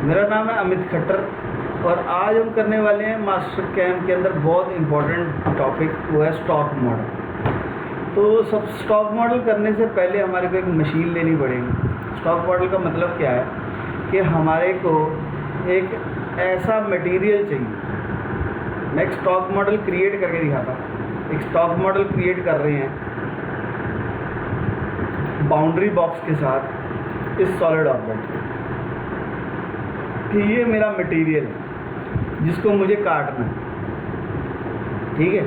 मेरा नाम है अमित खट्टर और आज हम करने वाले हैं मास्टर कैम्प के अंदर बहुत इम्पोर्टेंट टॉपिक, वो है स्टॉक मॉडल। तो सब स्टॉक मॉडल करने से पहले हमारे को एक मशीन लेनी पड़ेगी। स्टॉक मॉडल का मतलब क्या है कि हमारे को एक ऐसा मटेरियल चाहिए। मैं एक स्टॉक मॉडल क्रिएट करके दिखाता हूँ। एक स्टॉक मॉडल क्रिएट कर रहे हैं बाउंड्री बॉक्स के साथ इस सॉलिड ऑब्जेक्ट कि ये मेरा मटेरियल है जिसको मुझे काटना है, ठीक है।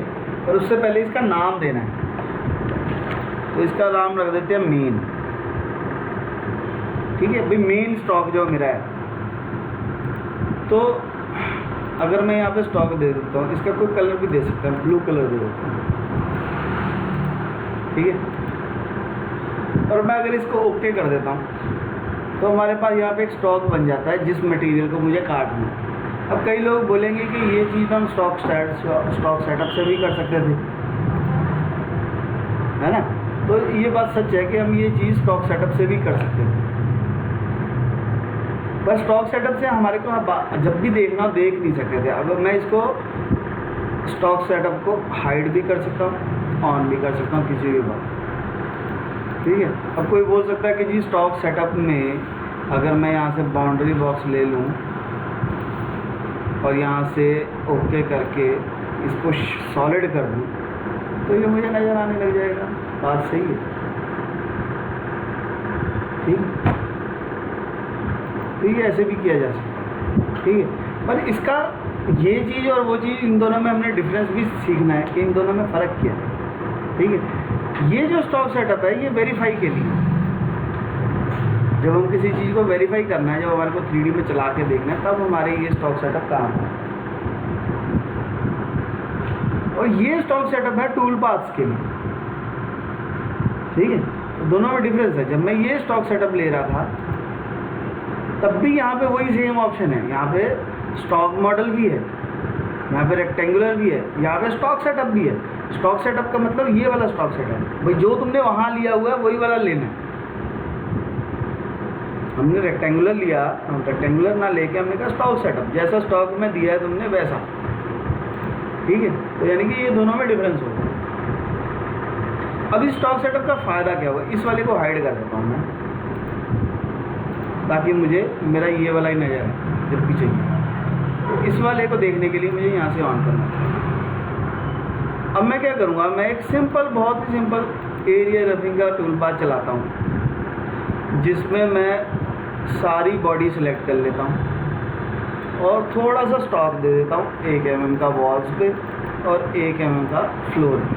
और उससे पहले इसका नाम देना है, तो इसका नाम रख देते हैं मेन, ठीक है भाई। मेन स्टॉक जो मेरा है, तो अगर मैं यहाँ पे स्टॉक दे देता हूँ, इसका कोई कलर भी दे सकता हूँ, ब्लू कलर दे देता हूँ, ठीक है। और मैं अगर इसको ओके कर देता हूँ तो हमारे पास यहाँ पे एक स्टॉक बन जाता है जिस मटेरियल को मुझे काटना है। अब कई लोग बोलेंगे कि ये चीज़ हम स्टॉक सेटअप से भी कर सकते थे, है ना। तो ये बात सच है कि हम ये चीज़ स्टॉक सेटअप से भी कर सकते थे। बस स्टॉक सेटअप से हमारे को जब भी देखना देख नहीं सकते थे। अगर मैं इसको स्टॉक सेटअप को हाइड भी कर सकता हूँ, ऑन भी कर सकता हूँ, किसी भी बात, ठीक है। अब कोई बोल सकता है कि जी स्टॉक सेटअप में अगर मैं यहाँ से बाउंड्री बॉक्स ले लूँ और यहाँ से ओके करके इसको सॉलिड कर दूँ तो ये मुझे नज़र आने लग जाएगा। बात सही है, ठीक है। तो ये ऐसे भी किया जा सकता है, ठीक है। पर इसका ये चीज़ और वो चीज़, इन दोनों में हमने डिफरेंस भी सीखना है कि इन दोनों में फ़र्क क्या है, ठीक है। ये जो स्टॉक सेटअप है ये वेरीफाई के लिए, जब हम किसी चीज़ को वेरीफाई करना है, जब हमारे को 3D में चला के देखना है, तब हमारे ये स्टॉक सेटअप काम है। और ये स्टॉक सेटअप है टूल पाथ्स के लिए, ठीक है। तो दोनों में डिफरेंस है। जब मैं ये स्टॉक सेटअप ले रहा था तब भी यहाँ पे वही सेम ऑप्शन है। यहाँ पे स्टॉक मॉडल भी है, यहाँ पे रेक्टेंगुलर भी है, यहाँ पे स्टॉक सेटअप भी है। स्टॉक सेटअप का मतलब ये वाला स्टॉक सेटअप, भाई जो तुमने वहाँ लिया हुआ है वही वाला लेना है। हमने रेक्टेंगुलर लिया, हम रेक्टेंगुलर ना लेके हमने कहा स्टॉक सेटअप, जैसा स्टॉक में दिया है तुमने वैसा, ठीक है। तो यानी कि ये दोनों में डिफरेंस होगा। अब इस स्टॉक सेटअप का फ़ायदा क्या हुआ, इस वाले को हाइड कर देता हूँ मैं, ताकि मुझे मेरा ये वाला ही नज़र आए जब भी चाहिए। तो इस वाले को देखने के लिए मुझे यहाँ से ऑन करना है। अब मैं क्या करूँगा, मैं एक सिंपल, बहुत ही सिंपल एरिया रफिंग का टूल पाथ चलाता हूँ, जिसमें मैं सारी बॉडी सेलेक्ट कर लेता हूँ और थोड़ा सा स्टॉक दे देता हूँ 1 mm का वॉल्स पे और 1 mm का फ्लोर पे।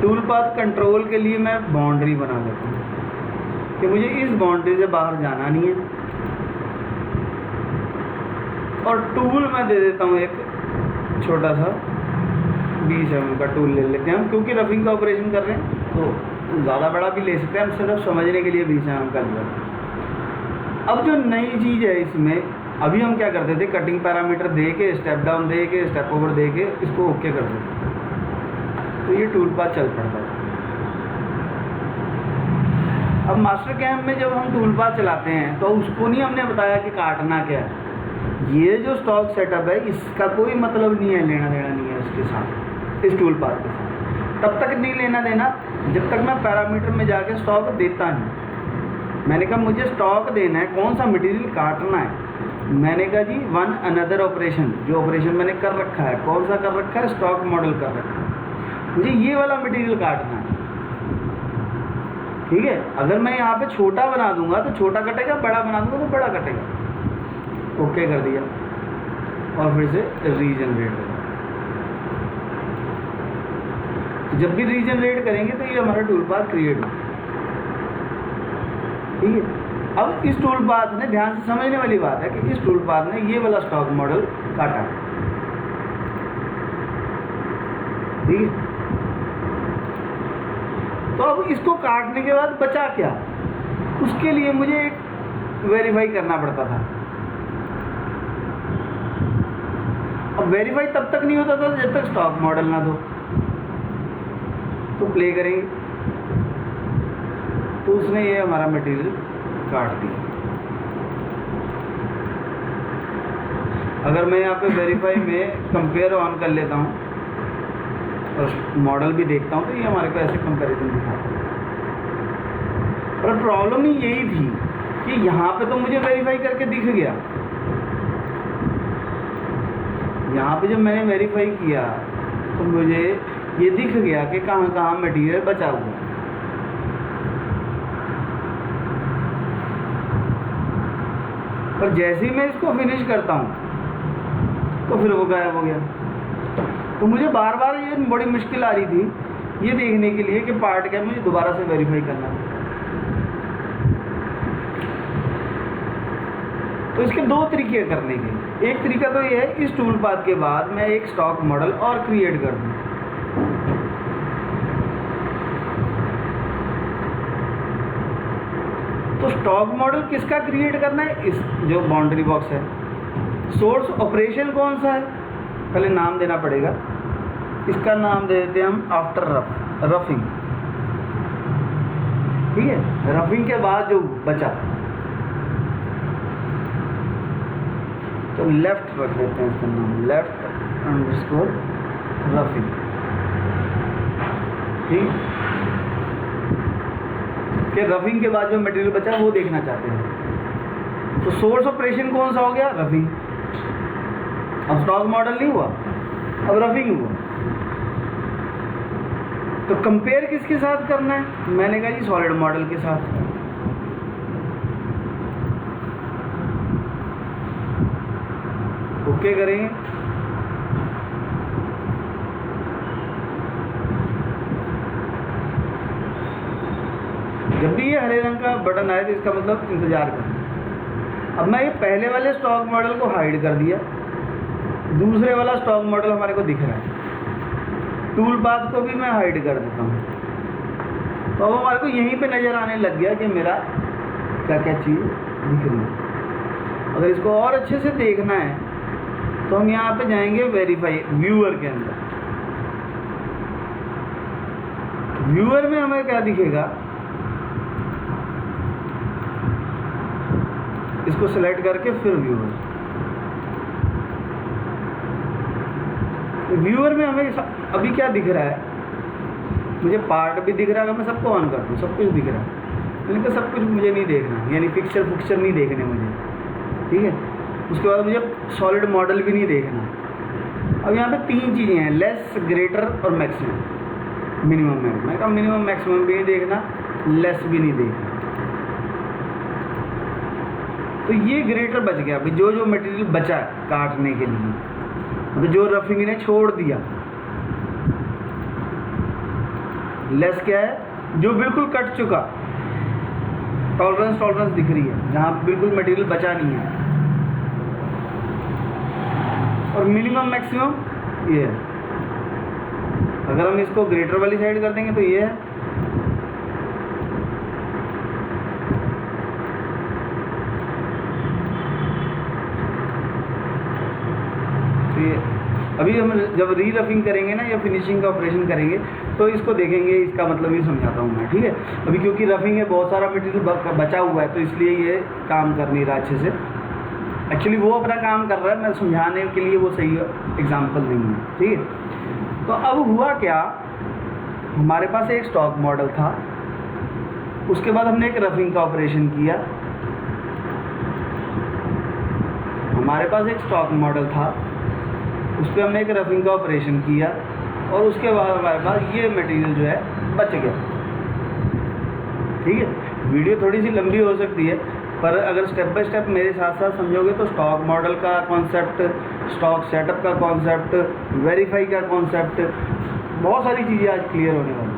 टूल पाथ कंट्रोल के लिए मैं बाउंड्री बना लेता हूँ कि मुझे इस बाउंड्री से बाहर जाना नहीं है। और टूल मैं दे देता हूँ एक छोटा सा 20 mm का टूल ले लेते हैं हम, क्योंकि रफिंग का ऑपरेशन कर रहे हैं तो ज़्यादा बड़ा भी ले सकते हैं, हम सिर्फ समझने के लिए 20 mm का लिया। अब जो नई चीज़ है इसमें, अभी हम क्या करते थे, कटिंग पैरामीटर दे के, स्टेप डाउन दे के, स्टेप ओवर दे के इसको ओके कर देते, तो ये टूल पाथ चल पड़ता है। अब मास्टर कैम्प में जब हम टूल पाथ चलाते हैं तो उसको नहीं हमने बताया कि काटना क्या है। ये जो स्टॉक सेटअप है इसका कोई मतलब नहीं है, लेना देना नहीं है इसके साथ, इस टूल पाथ के साथ। तब तक नहीं लेना देना जब तक मैं पैरामीटर में जाके स्टॉक देता नहीं। मैंने कहा मुझे स्टॉक देना है, कौन सा मटेरियल काटना है। मैंने कहा जी वन अनदर ऑपरेशन, जो ऑपरेशन मैंने कर रखा है, कौन सा कर रखा है, स्टॉक मॉडल कर रखा है, मुझे ये वाला मटेरियल काटना है, ठीक है। अगर मैं यहाँ पे छोटा बना दूंगा तो छोटा कटेगा, बड़ा बना दूंगा तो बड़ा कटेगा। ओके कर दिया और फिर से रीजनरेट कर। जब भी रीजनरेट करेंगे तो ये हमारा टूल पाथ क्रिएट हो, ठीक है। अब इस टूल पाथ ने, ध्यान से समझने वाली बात है कि इस टूल पाथ ने ये वाला स्टॉक मॉडल काटा, ठीक है। तो अब इसको काटने के बाद बचा क्या, उसके लिए मुझे एक वेरीफाई करना पड़ता था। अब वेरीफाई तब तक नहीं होता था जब तक स्टॉक मॉडल ना दो। तो प्ले करेंगे तो उसने ये हमारा मटेरियल काट दिया। अगर मैं यहाँ पे वेरीफाई में कंपेयर ऑन कर लेता हूँ और मॉडल भी देखता हूँ तो ये हमारे को ऐसे कंपैरिजन दिखाता है। पर प्रॉब्लम ही यही थी कि यहाँ पे तो मुझे वेरीफाई करके दिख गया, यहाँ पे जब मैंने वेरीफाई किया तो मुझे ये दिख गया कि कहाँ कहाँ मटेरियल बचा हुआ है। पर जैसे ही मैं इसको फिनिश करता हूँ तो फिर वो गायब हो गया। तो मुझे बार बार ये बड़ी मुश्किल आ रही थी ये देखने के लिए कि पार्ट क्या मुझे दोबारा से वेरीफाई करना है। तो इसके दो तरीके करने के, एक तरीका तो ये है इस टूल पाथ के बाद मैं एक स्टॉक मॉडल और क्रिएट कर दूं। तो स्टॉक मॉडल किसका क्रिएट करना है? इस जो बाउंड्री बॉक्स है। सोर्स ऑपरेशन कौन सा है? पहले नाम देना पड़ेगा। इसका नाम दे देते हैं हम आफ्टर रफिंग। ठीक है, रफिंग के बाद जो बचा तो लेफ्ट रख देते हैं इसका नाम, लेफ्ट अंडरस्कोर रफिंग। ठीक, कि रफिंग के बाद जो मटेरियल बचा वो देखना चाहते हैं। तो सोर्स ऑपरेशन कौन सा हो गया? रफिंग। अब स्टॉक मॉडल नहीं हुआ, अब रफिंग हुआ। तो कंपेयर किसके साथ करना है? मैंने कहा जी सॉलिड मॉडल के साथ। ओके करेंगे। जब भी ये हरे रंग का बटन आए तो इसका मतलब इंतजार करें। अब मैं ये पहले वाले स्टॉक मॉडल को हाइड कर दिया, दूसरे वाला स्टॉक मॉडल हमारे को दिख रहा है। टूल पाथ को भी मैं हाइड कर देता हूँ। तो अब हमारे को यहीं पे नज़र आने लग गया कि मेरा क्या क्या चीज़ दिख रही है। अगर इसको और अच्छे से देखना है तो हम यहाँ पे जाएंगे वेरीफाई व्यूअर के अंदर। व्यूअर में हमें क्या दिखेगा? इसको सिलेक्ट करके फिर व्यूअर। व्यूअर में हमें अभी क्या दिख रहा है? मुझे पार्ट भी दिख रहा है। मैं सबको ऑन कर दूँ, सब कुछ दिख रहा है, लेकिन सब कुछ मुझे नहीं देखना, यानी पिक्चर नहीं देखने मुझे। ठीक है, उसके बाद मुझे सॉलिड मॉडल भी नहीं देखना। अब यहाँ पे तीन चीज़ें हैं, लेस, ग्रेटर और मैक्सिमम, मिनिमम। मैं कहा मिनिमम मैक्सिमम भी नहीं देखना, लेस भी नहीं देखना। तो ये ग्रेटर बच गया। अभी जो जो मटेरियल बचा है काटने के लिए, तो जो रफिंग ने छोड़ दिया। लेस क्या है? जो बिल्कुल कट चुका, टॉलरेंस दिख रही है, जहाँ बिल्कुल मटेरियल बचा नहीं है। और मिनिमम मैक्सिमम ये है। अगर हम इसको ग्रेटर वाली साइड कर देंगे तो ये है। तो ये अभी हम जब री रफिंग करेंगे ना या फिनिशिंग का ऑपरेशन करेंगे तो इसको देखेंगे, इसका मतलब ही समझाता हूँ मैं। ठीक है, अभी क्योंकि रफिंग है, बहुत सारा मटेरियल बचा हुआ है, तो इसलिए ये काम कर नहीं रहा अच्छे से। एक्चुअली वो अपना काम कर रहा है, मैं समझाने के लिए वो सही एग्जाम्पल नहीं है। ठीक है, तो अब हुआ क्या? हमारे पास एक स्टॉक मॉडल था, उसके बाद हमने एक रफिंग का ऑपरेशन किया। हमारे पास एक स्टॉक मॉडल था, उस पर हमने एक रफिंग का ऑपरेशन किया, और उसके बाद हमारे पास ये मटेरियल जो है बच गया। ठीक है, वीडियो थोड़ी सी लंबी हो सकती है, पर अगर स्टेप बाय स्टेप मेरे साथ साथ समझोगे तो स्टॉक मॉडल का कॉन्सेप्ट, स्टॉक सेटअप का कॉन्सेप्ट, वेरीफाई का कॉन्सेप्ट, बहुत सारी चीज़ें आज क्लियर होने वाली।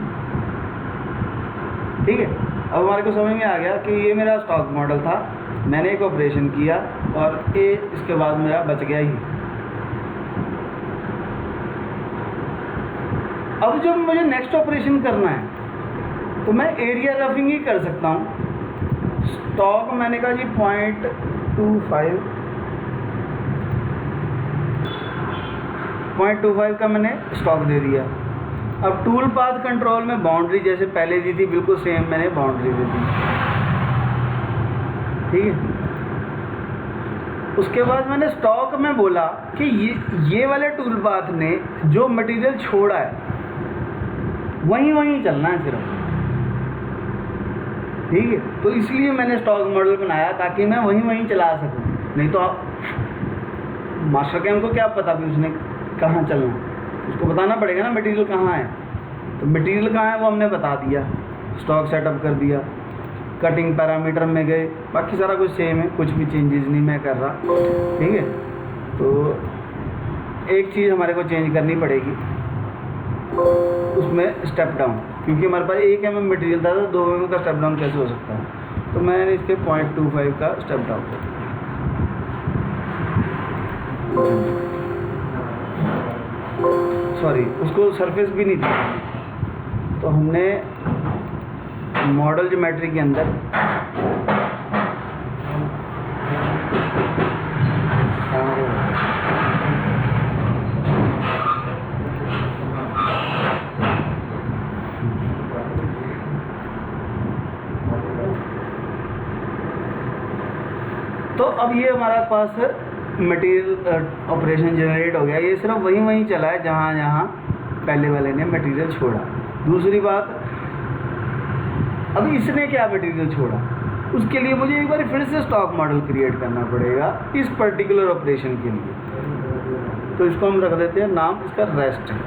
ठीक है, अब हमारे को समझ में आ गया कि ये मेरा स्टॉक मॉडल था, मैंने एक ऑपरेशन किया और ये इसके बाद मेरा बच गया ही। अब जब मुझे नेक्स्ट ऑपरेशन करना है तो मैं एरिया रफिंग ही कर सकता हूँ। स्टॉक मैंने कहा जी 0.25 का मैंने स्टॉक दे दिया। अब टूल पाथ कंट्रोल में बाउंड्री जैसे पहले दी थी बिल्कुल सेम मैंने बाउंड्री दे दी। ठीक है, उसके बाद मैंने स्टॉक में बोला कि ये वाले टूल पाथ ने जो मटेरियल छोड़ा है वहीं चलना है सिर्फ, ठीक है। तो इसलिए मैंने स्टॉक मॉडल बनाया ताकि मैं वहीं चला सकूं। नहीं तो आप मास्टर कैम को क्या पता भी उसने कहाँ चलना है, उसको बताना पड़ेगा ना मटेरियल कहाँ है। तो मटेरियल कहाँ है वो हमने बता दिया, स्टॉक सेटअप कर दिया, कटिंग पैरामीटर में गए, बाकी सारा कुछ सेम है, कुछ भी चेंजेस नहीं मैं कर रहा, ठीक है। तो एक चीज़ हमारे को चेंज करनी पड़ेगी उसमें स्टेप डाउन, क्योंकि हमारे पास 1 mm मटेरियल था तो 2 mm का स्टेप डाउन कैसे हो सकता है। तो मैंने इसके 0.25 का स्टेप डाउन कर दिया। सॉरी, उसको सरफेस भी नहीं थी, तो हमने मॉडल ज्योमेट्री के अंदर तो अब ये हमारे पास मटेरियल ऑपरेशन जनरेट हो गया। ये सिर्फ वहीं चला है जहाँ पहले वाले ने मटेरियल छोड़ा। दूसरी बात, अब इसने क्या मटेरियल छोड़ा, उसके लिए मुझे एक बार फिर से स्टॉक मॉडल क्रिएट करना पड़ेगा इस पर्टिकुलर ऑपरेशन के लिए। तो इसको हम रख देते हैं नाम इसका रेस्ट है,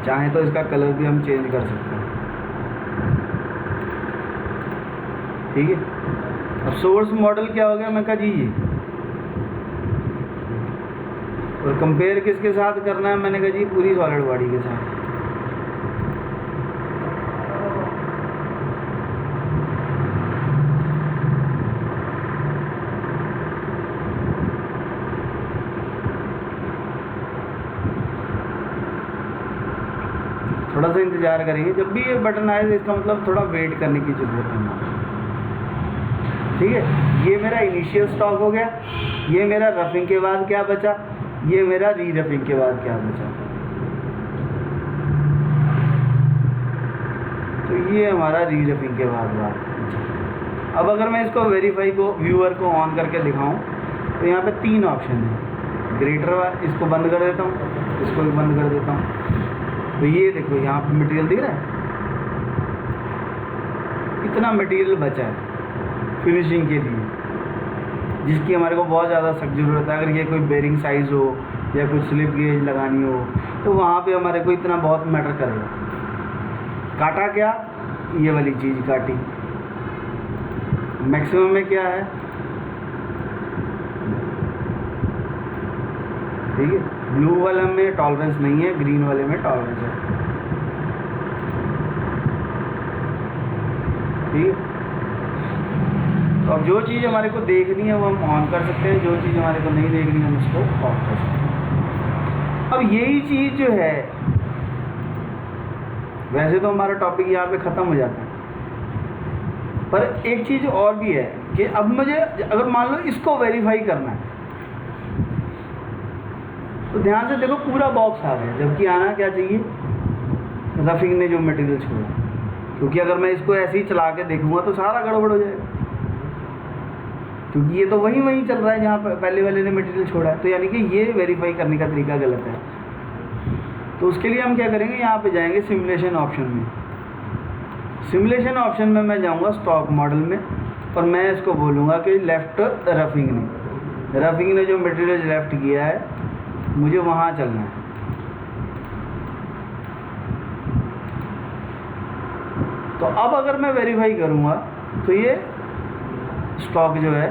चाहे तो इसका कलर भी हम चेंज कर सकते हैं, ठीक है। अब सोर्स मॉडल क्या हो गया, मैं कहा जी ये, और कंपेयर किसके साथ करना है, मैंने कहा जी पूरी सॉलिड बॉडी के साथ। थोड़ा सा इंतजार करेंगे, जब भी ये बटन आए तो इसका मतलब थोड़ा वेट करने की जरूरत है, ठीक है। ये मेरा इनिशियल स्टॉक हो गया, ये मेरा रफिंग के बाद क्या बचा, ये मेरा री रफिंग के बाद क्या बचा। तो ये हमारा री रफिंग के बाद बचा। अब अगर मैं इसको वेरीफाई को व्यूअर को ऑन करके दिखाऊं तो यहाँ पे 3 ऑप्शन है। ग्रेटर इसको बंद कर देता हूँ, इसको भी बंद कर देता हूँ। तो ये देखो यहाँ पे मटेरियल दिख रहा है, इतना मटेरियल बचा है फिनिशिंग के लिए, जिसकी हमारे को बहुत ज़्यादा सख्त ज़रूरत है। अगर ये कोई बेरिंग साइज़ हो या कोई स्लिप गेज लगानी हो तो वहाँ पे हमारे को इतना बहुत मैटर करेगा। काटा क्या, ये वाली चीज़ काटी। मैक्सिमम में क्या है, ठीक है। ब्लू वाले में टॉलरेंस नहीं है, ग्रीन वाले में टॉलरेंस है, ठीक है। तो अब जो चीज़ हमारे को देखनी है वो हम ऑन कर सकते हैं, जो चीज़ हमारे को नहीं देखनी है हम उसको ऑफ कर सकते हैं। अब यही चीज़ जो है, वैसे तो हमारा टॉपिक यहाँ पे ख़त्म हो जाता है, पर एक चीज़ और भी है कि अब मुझे अगर मान लो इसको वेरीफाई करना है तो ध्यान से देखो पूरा बॉक्स आ गया, जबकि आना क्या चाहिए, रफिंग ने जो मटेरियल छोड़ा। क्योंकि अगर मैं इसको ऐसे ही चला के देखूँगा तो सारा गड़बड़ हो जाएगा, क्योंकि ये तो वहीं चल रहा है जहाँ पहले वाले ने मटेरियल छोड़ा है। तो यानी कि ये वेरीफाई करने का तरीका गलत है। तो उसके लिए हम क्या करेंगे, यहाँ पे जाएंगे सिमुलेशन ऑप्शन में। सिमुलेशन ऑप्शन में मैं जाऊँगा स्टॉक मॉडल में, और मैं इसको बोलूँगा कि लेफ़्ट रफिंग ने जो मटेरियल लेफ़्ट किया है मुझे वहाँ चलना है। तो अब अगर मैं वेरीफाई करूँगा तो ये स्टॉक जो है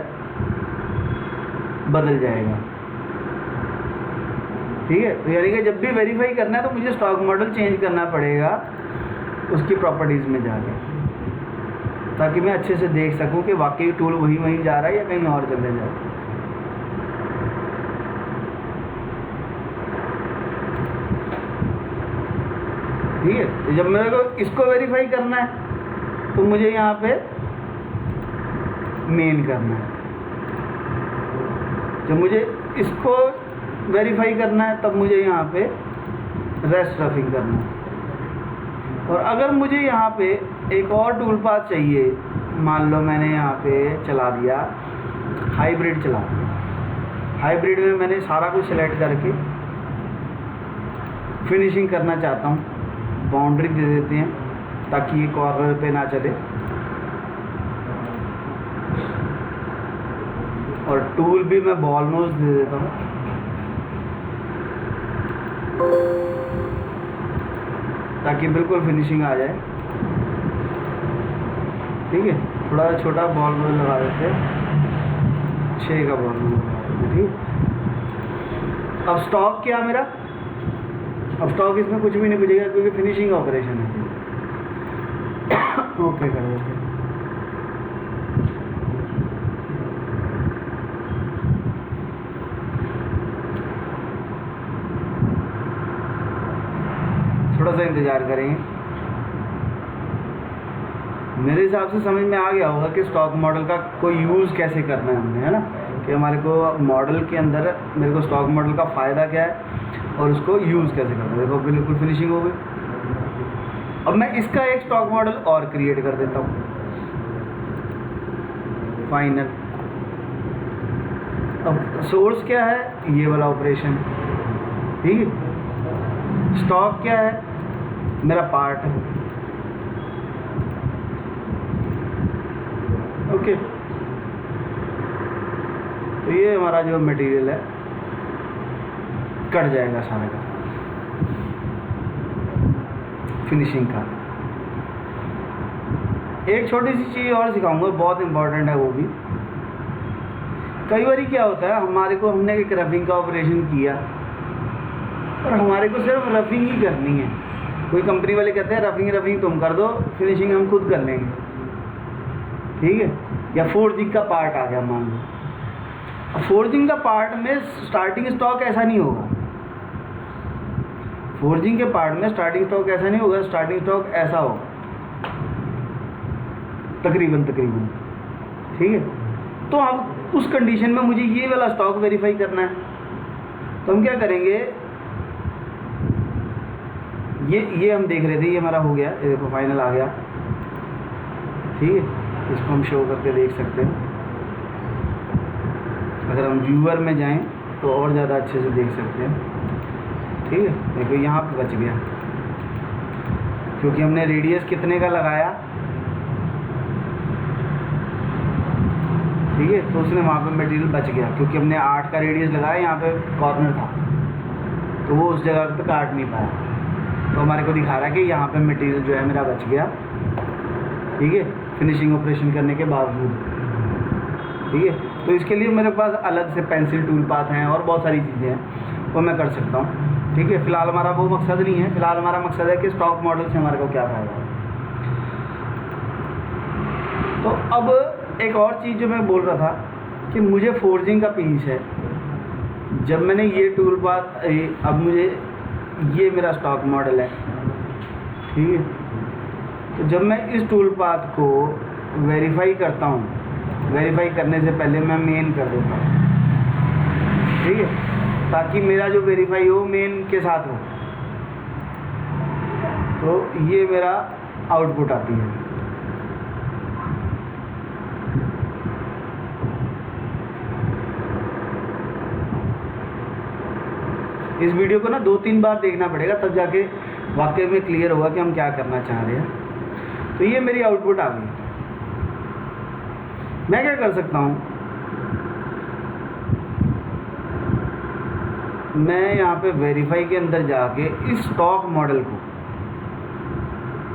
बदल जाएगा, ठीक है। तो यानी कि जब भी वेरीफाई करना है तो मुझे स्टॉक मॉडल चेंज करना पड़ेगा उसकी प्रॉपर्टीज़ में जाके, ताकि मैं अच्छे से देख सकूं कि वाकई टूल वहीं जा रहा है या कहीं और चले जा रहा है। ठीक है। तो जब मेरे को इसको वेरीफाई करना है तो मुझे यहाँ पे मेन करना है, जब मुझे इसको वेरीफाई करना है तब मुझे यहाँ पे रेस्ट रफिंग करना है। और अगर मुझे यहाँ पे एक और टूल पाथ चाहिए, मान लो मैंने यहाँ पे चला दिया हाइब्रिड चलाते हैं। हाइब्रिड में मैंने सारा कुछ सेलेक्ट करके फिनिशिंग करना चाहता हूँ। बाउंड्री दे देते हैं ताकि ये कॉर्नर पे ना चले, और टूल भी मैं बॉल नोज दे देता हूँ ताकि बिल्कुल फिनिशिंग आ जाए। ठीक है, थोड़ा छोटा बॉल नोज लगा देते हैं, 6 का बॉल नोज लगा देते हैं। ठीक, अब स्टॉक क्या मेरा, अब स्टॉक इसमें कुछ भी नहीं बचेगा क्योंकि फिनिशिंग ऑपरेशन है। ओके कर देते हैं। थोड़ा सा इंतज़ार करेंगे। मेरे हिसाब से समझ में आ गया होगा कि स्टॉक मॉडल का कोई यूज़ कैसे करना है हमने, है ना, कि हमारे को मॉडल के अंदर मेरे को स्टॉक मॉडल का फ़ायदा क्या है और उसको यूज़ कैसे करना है। देखो बिल्कुल फिनिशिंग हो गई। अब मैं इसका एक स्टॉक मॉडल और क्रिएट कर देता हूँ, फाइनल। अब सोर्स क्या है, ये वाला ऑपरेशन। ठीक है, स्टॉक क्या है, मेरा पार्ट है। ओके, तो ये हमारा जो मटेरियल है कट जाएगा सारे का, फिनिशिंग का। एक छोटी सी चीज़ और सिखाऊंगा, बहुत इंपॉर्टेंट है वो भी। कई बार क्या होता है, हमारे को हमने एक रफिंग का ऑपरेशन किया और हमारे को सिर्फ रफिंग ही करनी है। कोई कंपनी वाले कहते हैं रफिंग तुम कर दो, फिनिशिंग हम खुद कर लेंगे। ठीक है, या फोर्जिंग का पार्ट आ गया मान लो। अब फोर्जिंग का पार्ट में स्टार्टिंग स्टॉक ऐसा नहीं होगा, फोर्जिंग के पार्ट में स्टार्टिंग स्टॉक ऐसा नहीं होगा, स्टार्टिंग स्टॉक ऐसा होगा तकरीबन। ठीक है, तो अब उस कंडीशन में मुझे ये वाला स्टॉक वेरीफाई करना है, तो हम क्या करेंगे, ये हम देख रहे थे, ये हमारा हो गया, ये देखो फाइनल आ गया। ठीक है, इसको हम शो करके देख सकते हैं। अगर हम व्यूअर में जाएं तो और ज़्यादा अच्छे से देख सकते हैं। ठीक है, देखो यहाँ पे बच गया क्योंकि हमने रेडियस कितने का लगाया। ठीक है, तो उसने वहाँ पे मटेरियल बच गया क्योंकि हमने 8 का रेडियस लगाया, यहाँ पे कॉर्नर था तो वो उस जगह पे काट नहीं पाया, तो हमारे को दिखा रहा है कि यहाँ पे मटेरियल जो है मेरा बच गया। ठीक है, फिनिशिंग ऑपरेशन करने के बावजूद। ठीक है, तो इसके लिए मेरे पास अलग से पेंसिल टूल पाथ हैं और बहुत सारी चीज़ें हैं वो मैं कर सकता हूँ। ठीक है, फ़िलहाल हमारा वो मकसद नहीं है, फ़िलहाल हमारा मकसद है कि स्टॉक मॉडल से हमारे को क्या फ़ायदा है। तो अब एक और चीज़ जो मैं बोल रहा था कि मुझे फोर्जिंग का पीस है, जब मैंने ये टूल पाथ, अब मुझे ये मेरा स्टॉक मॉडल है। ठीक है, तो जब मैं इस टूल पाथ को वेरीफाई करता हूँ, वेरीफाई करने से पहले मैं मेन कर देता हूँ। ठीक है, ताकि मेरा जो वेरीफाई हो मेन के साथ हो, तो ये मेरा आउटपुट आती है। इस वीडियो को ना 2-3 बार देखना पड़ेगा, तब जाके वाकई में क्लियर होगा कि हम क्या करना चाह रहे हैं। तो ये मेरी आउटपुट आ गई। मैं क्या कर सकता हूँ, मैं यहाँ पे वेरीफाई के अंदर जाके इस स्टॉक मॉडल को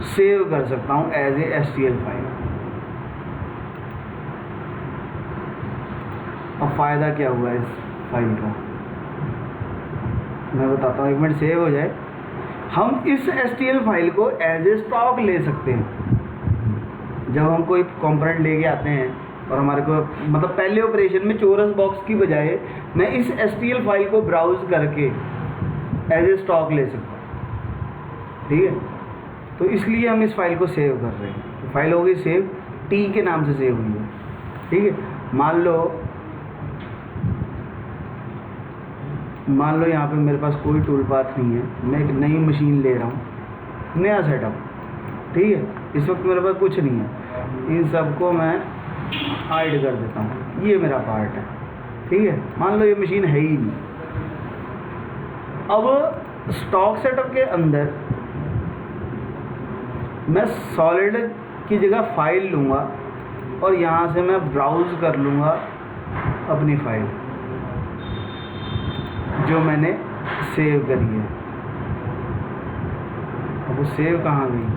सेव कर सकता हूँ एज ए STL फाइल। अब फ़ायदा क्या हुआ इस फाइल का मैं बताता हूँ, एक मिनट सेव हो जाए। हम इस STL फाइल को एज ए स्टॉक ले सकते हैं। जब हम कोई कंपोनेंट लेके आते हैं और हमारे को मतलब पहले ऑपरेशन में चोरस बॉक्स की बजाय मैं इस STL फाइल को ब्राउज करके एज ए स्टॉक ले सकता हूँ। ठीक है, तो इसलिए हम इस फाइल को सेव कर रहे हैं। तो फाइल हो गई सेव, T के नाम से सेव हुई है। ठीक है, मान लो यहाँ पे मेरे पास कोई टूल पाथ नहीं है, मैं एक नई मशीन ले रहा हूँ, नया सेटअप। ठीक है, इस वक्त मेरे पास कुछ नहीं है, इन सबको मैं हाइड कर देता हूँ। ये मेरा पार्ट है, ठीक है। मान लो ये मशीन है ही नहीं। अब स्टॉक सेटअप के अंदर मैं सॉलिड की जगह फाइल लूँगा और यहाँ से मैं ब्राउज़ कर लूँगा अपनी फाइल जो मैंने सेव करी है। अब वो सेव कहाँ गई?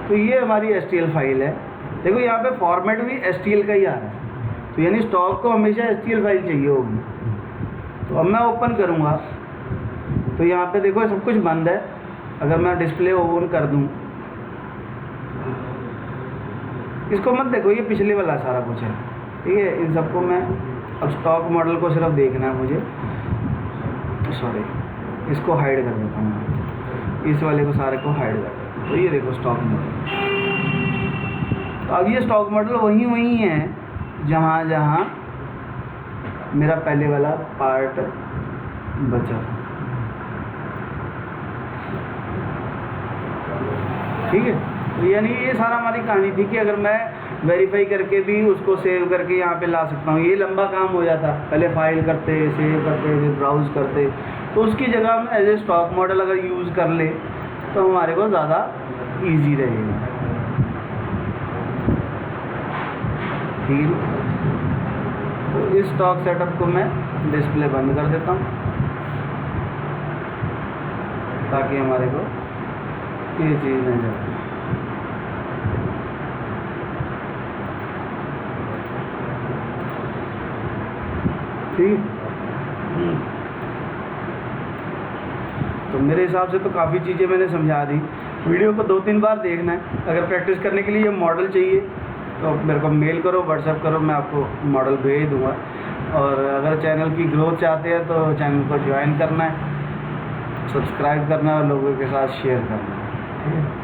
तो ये हमारी STL फाइल है। देखो यहाँ पे फॉर्मेट भी STL का ही आ रहा है, तो यानी स्टॉक को हमेशा STL फाइल चाहिए होगी। तो अब मैं ओपन करूँगा तो यहाँ पे देखो सब कुछ बंद है। अगर मैं डिस्प्ले ओपन कर दूँ, इसको मत देखो, ये पिछले वाला सारा कुछ है, ठीक है। इन सबको मैं अब स्टॉक मॉडल को सिर्फ देखना है मुझे, सॉरी इसको हाइड कर देता हूँ, इस वाले को सारे को हाइड कर देता हूँ। तो ये देखो स्टॉक मॉडल। तो अब ये स्टॉक मॉडल वही है जहाँ जहाँ मेरा पहले वाला पार्ट बचा, ठीक है। तो यानी ये सारा हमारी कहानी थी कि अगर मैं वेरीफाई करके भी उसको सेव करके यहाँ पे ला सकता हूँ। ये लंबा काम हो जाता, पहले फाइल करते, सेव करते, फिर ब्राउज़ करते। तो उसकी जगह हम एज ए स्टॉक मॉडल अगर यूज़ कर ले तो हमारे को ज़्यादा ईजी रहेगा, ठीक है। तो इस स्टॉक सेटअप को मैं डिस्प्ले बंद कर देता हूँ ताकि हमारे को ये चीज़ नहीं जाए। ठीक। तो मेरे हिसाब से तो काफ़ी चीज़ें मैंने समझा दी। वीडियो को 2-3 बार देखना है। अगर प्रैक्टिस करने के लिए ये मॉडल चाहिए तो मेरे को मेल करो, व्हाट्सएप करो, मैं आपको मॉडल भेज दूँगा। और अगर चैनल की ग्रोथ चाहते हैं तो चैनल को ज्वाइन करना है, सब्सक्राइब करना है और लोगों के साथ शेयर करना है, ठीक है।